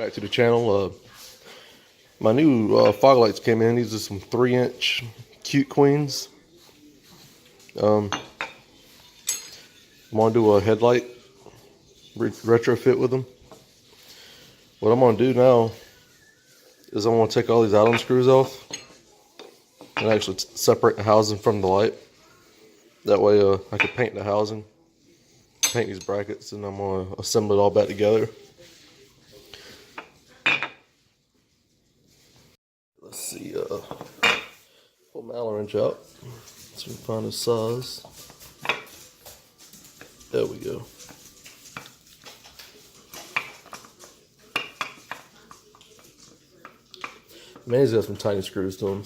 Back to the channel. My new fog lights came in. These are some 3-inch cute queens. I'm gonna do a headlight retrofit with them. What I'm gonna do now is I'm gonna take all these Allen screws off and actually separate the housing from the light. That way I can paint the housing, paint these brackets, and I'm gonna assemble it all back together. Let's see, pull my Allen wrench out so we can find the size. There we go. Man, he's got some tiny screws to him.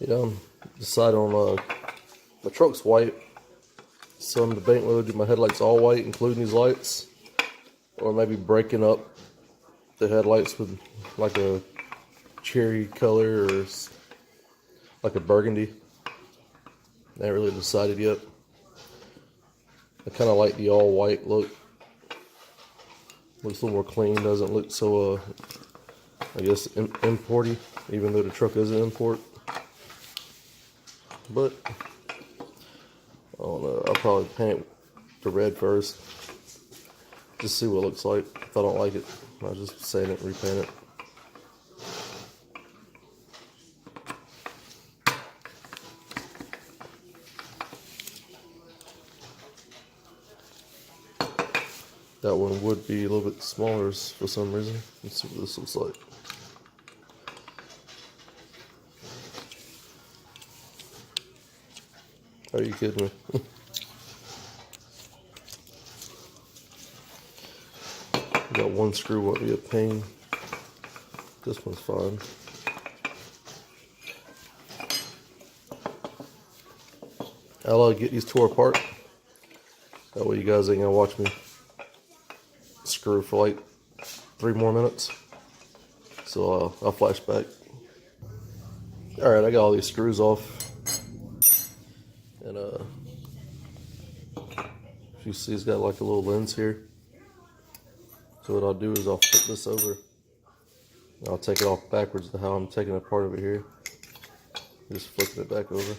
Yeah, decide on my truck's white, so I'm debating whether to do my headlights all white, including these lights, or maybe breaking up the headlights with like a cherry color or like a burgundy. I haven't really decided yet. I kind of like the all white look. Looks a little more clean, doesn't look so I guess importy, even though the truck is an import. But I don't know, I'll probably paint the red first. Just see what it looks like. If I don't like it, I'll just sand it and repaint it. That one would be a little bit smaller for some reason. Let's see what this looks like. Are you kidding me? Got one screw won't be a pain. This one's fine. I'll get these tore apart. That way you guys ain't gonna watch me screw for like 3 more minutes. So I'll flash back. Alright, I got all these screws off. And if you see, it's got like a little lens here. So what I'll do is I'll flip this over. And I'll take it off backwards to how I'm taking a part of it here. Just flipping it back over.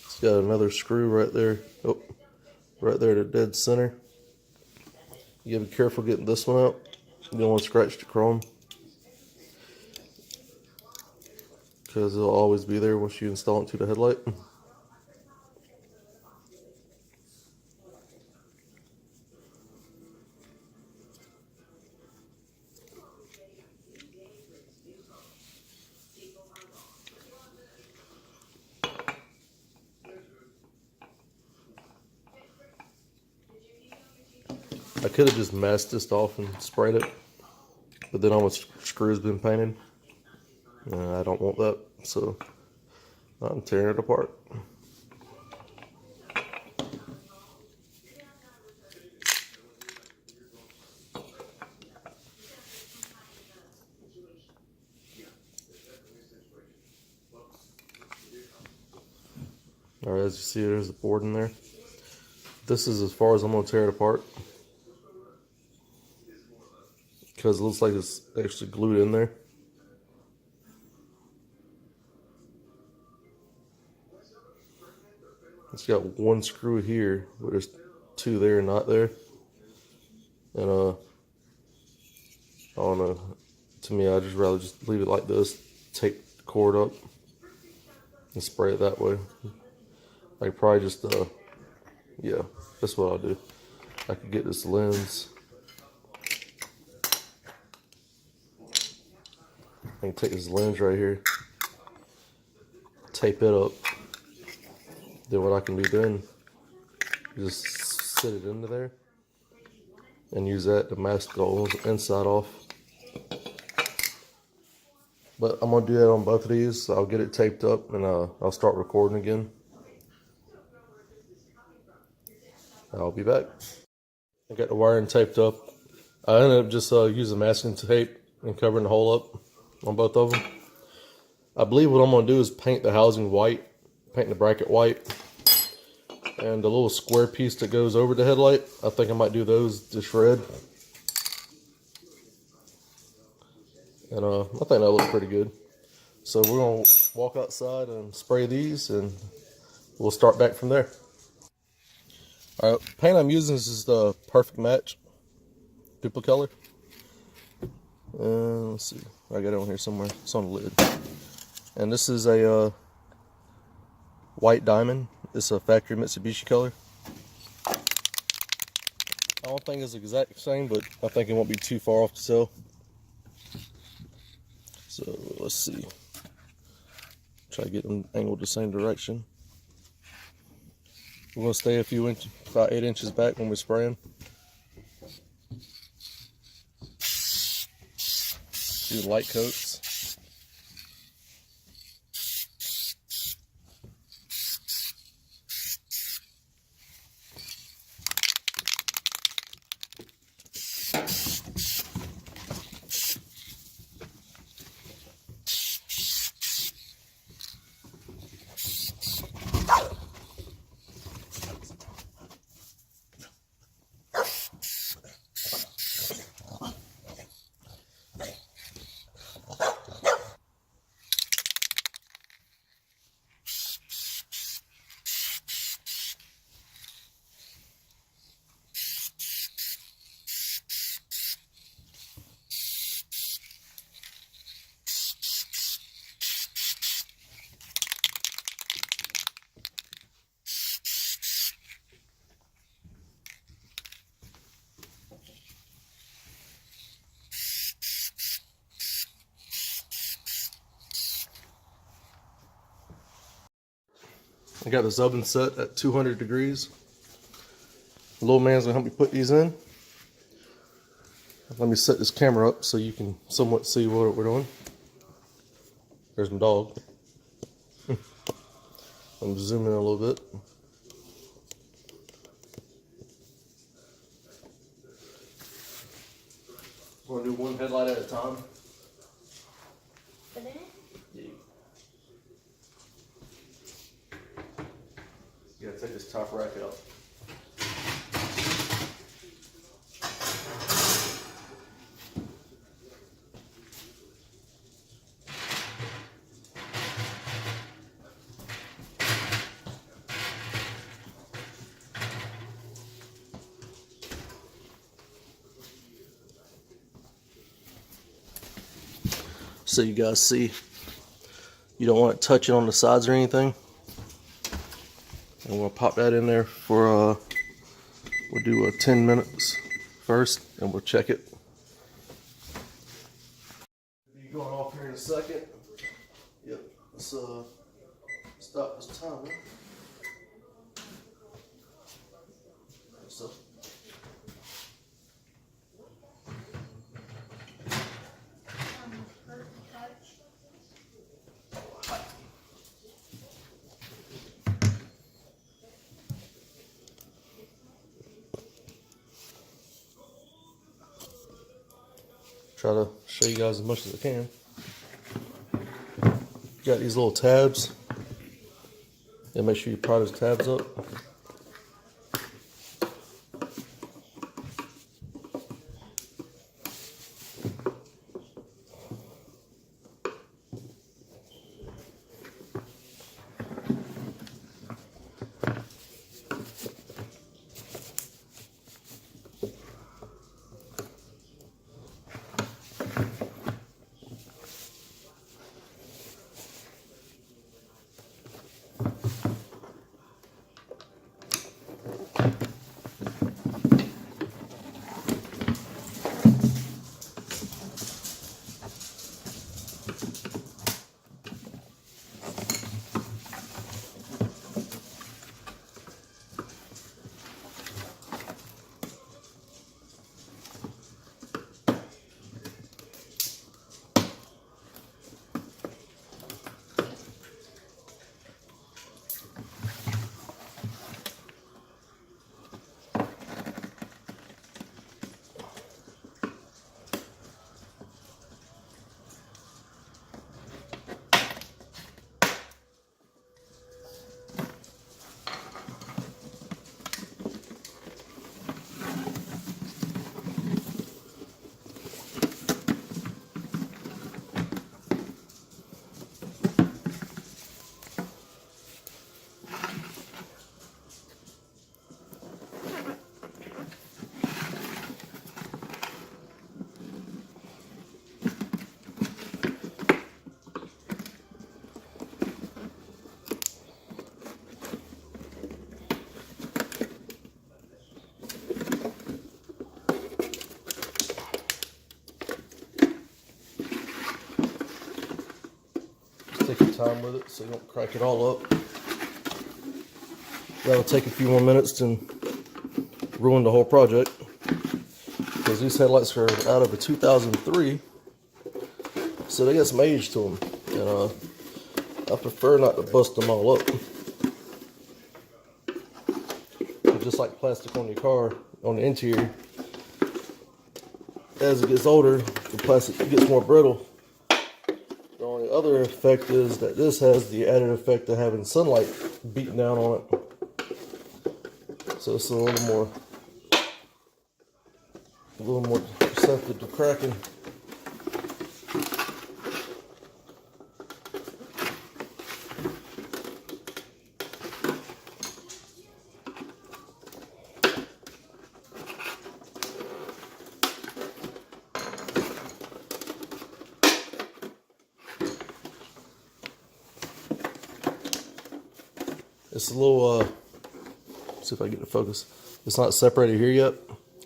It's got another screw right there. Oh, right there to dead center. You gotta be careful getting this one out. You don't want to scratch the chrome, because it'll always be there once you install it to the headlight. I could have just masked this off and sprayed it, but then all my screws been painted. I don't want that, so I'm tearing it apart. Alright, as you see, there's the board in there. This is as far as I'm going to tear it apart, because it looks like it's actually glued in there. It's got one screw here, but there's 2 there, not there. And I don't know. To me, I'd just rather just leave it like this, tape the cord up, and spray it that way. I could probably just, yeah, that's what I'll do. I could get this lens. I can take this lens right here, tape it up. Then what I can do then is just sit it into there and use that to mask the inside off. But I'm gonna do that on both of these. So I'll get it taped up and I'll start recording again. I'll be back. I got the wiring taped up. I ended up just using masking tape and covering the hole up on both of them. I believe what I'm going to do is paint the housing white, paint the bracket white, and the little square piece that goes over the headlight, I think I might do those just red. And I think that looks pretty good. So we're going to walk outside and spray these, and we'll start back from there. All right, paint I'm using is the Perfect Match Duplo color. Let's see, I got it on here somewhere. It's on the lid. And this is a white diamond. It's a factory Mitsubishi color. I don't think it's the exact same, but I think it won't be too far off to sell. So let's see. Try to get them angled the same direction. We're going to stay a few inches, about 8 inches back when we're spraying. Do light coats. I got this oven set at 200 degrees. The little man's gonna help me put these in. Let me set this camera up so you can somewhat see what we're doing. There's my dog. I'm zooming in a little bit. We're gonna do one headlight at a time. Yeah. You gotta take this top rack out. So you guys see, you don't want it touching on the sides or anything. And we'll pop that in there for, we'll do 10 minutes first and we'll check it. Be going off here in a second. Yep, let's stop this timer. So. Try to show you guys as much as I can. Got these little tabs. And make sure you pry those tabs up. Take your time with it so you don't crack it all up. That'll take a few more minutes and ruin the whole project. Because these headlights are out of a 2003, so they got some age to them. And I prefer not to bust them all up. But just like plastic on your car, on the interior, as it gets older, the plastic gets more brittle. The only other effect is that this has the added effect of having sunlight beating down on it. So it's a little more receptive to cracking. It's a little, see if I can get the focus. It's not separated here yet,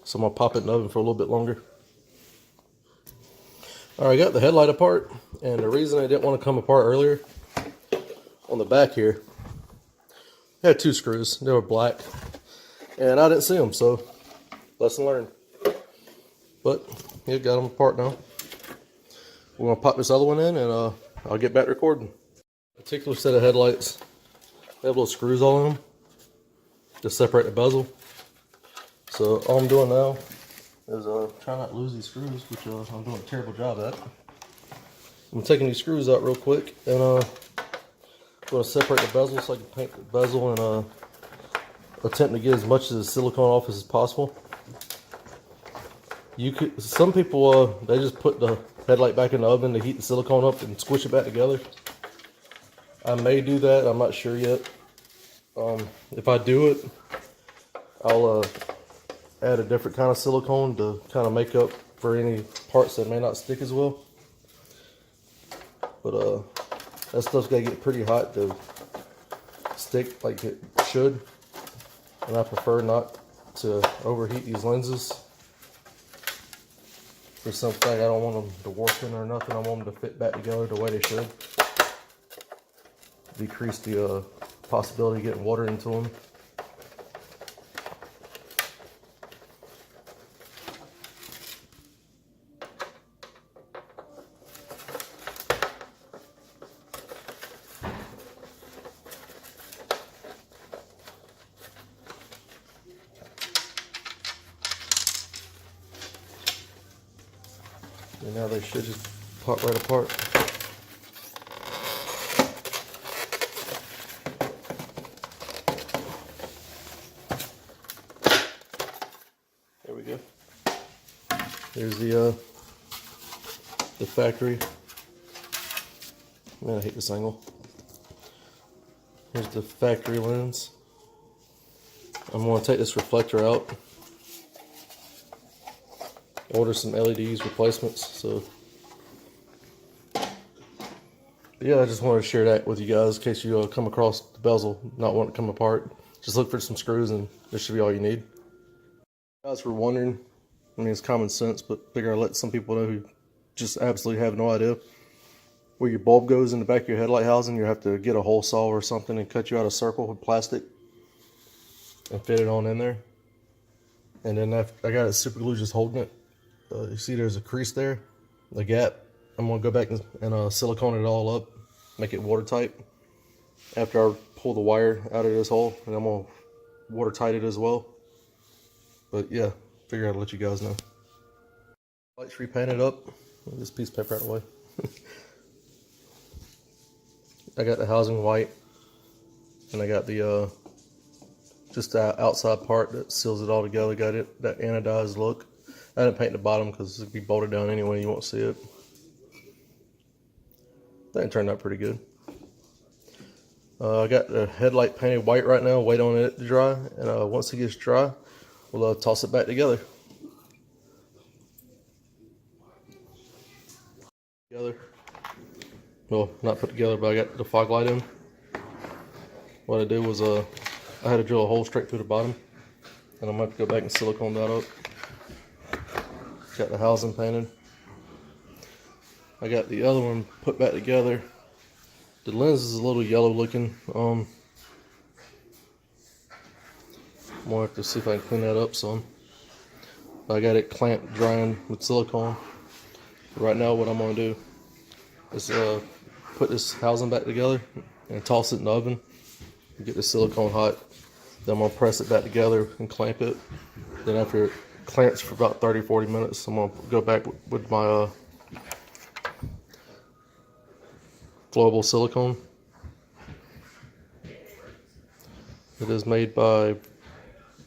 so I'm gonna pop it in the oven for a little bit longer. All right, I got the headlight apart, and the reason I didn't want to come apart earlier, on the back here, I had 2 screws. They were black, and I didn't see them, so lesson learned. But yeah, got them apart now. We're gonna pop this other one in, and I'll get back recording. Particular set of headlights, they have little screws all in them to separate the bezel. So all I'm doing now is try not to lose these screws, which I'm doing a terrible job at. I'm taking these screws out real quick, and I'm going to separate the bezel so I can paint the bezel and attempt to get as much of the silicone off as possible. Some people they just put the headlight back in the oven to heat the silicone up and squish it back together. I may do that. I'm not sure yet. If I do it, I'll add a different kind of silicone to kind of make up for any parts that may not stick as well. But that stuff's got to get pretty hot to stick like it should. And I prefer not to overheat these lenses. For something I don't want them to warp in or nothing. I want them to fit back together the way they should. Decrease the possibility of getting water into them. And now they should just pop right apart. There we go. There's the factory. Man, I hate this angle. Here's the factory lens. I'm going to take this reflector out. Order some LEDs replacements. So yeah, I just wanted to share that with you guys in case you come across the bezel not wanting to come apart. Just look for some screws and this should be all you need. Guys were wondering, I mean it's common sense, but figure I'd let some people know who just absolutely have no idea. Where your bulb goes in the back of your headlight housing, you have to get a hole saw or something and cut you out a circle with plastic and fit it on in there. And then I got it super glue just holding it. You see there's a crease there, the gap. I'm going to go back and silicone it all up, make it watertight. After I pull the wire out of this hole, and I'm going to watertight it as well. But yeah, figure I'd let you guys know. Lights repainted up. This piece of paper out of the way. I got the housing white, and I got the just the outside part that seals it all together. Got it that anodized look. I didn't paint the bottom because it'd be bolted down anyway. You won't see it. That turned out pretty good. I got the headlight painted white right now. Wait on it to dry, and once it gets dry, we'll toss it back together. Well, not put together, but I got the fog light in. What I did was I had to drill a hole straight through the bottom, and I'm going to have to go back and silicone that up. Got the housing painted. I got the other one put back together. The lens is a little yellow looking. I'm gonna have to see if I can clean that up some. I got it clamped drying with silicone. Right now what I'm gonna do is put this housing back together and toss it in the oven. Get the silicone hot. Then I'm gonna press it back together and clamp it. Then after it clamps for about 30-40 minutes, I'm gonna go back with my flowable silicone. It is made by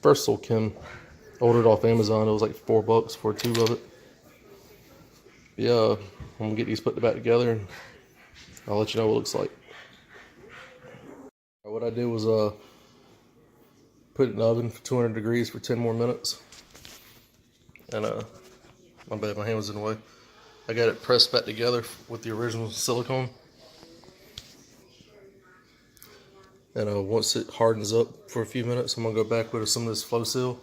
Versal Chem. Ordered off Amazon. It was like $4 for a tube of it. Yeah, I'm gonna get these put back together and I'll let you know what it looks like. What I did was put it in the oven for 200 degrees for 10 more minutes. And my bad, my hand was in the way. I got it pressed back together with the original silicone. And once it hardens up for a few minutes, I'm gonna go back with some of this flow seal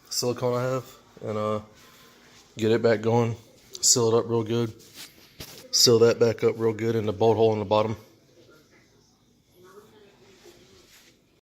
silicone I have and get it back going, seal it up real good, seal that back up real good in the bolt hole in the bottom.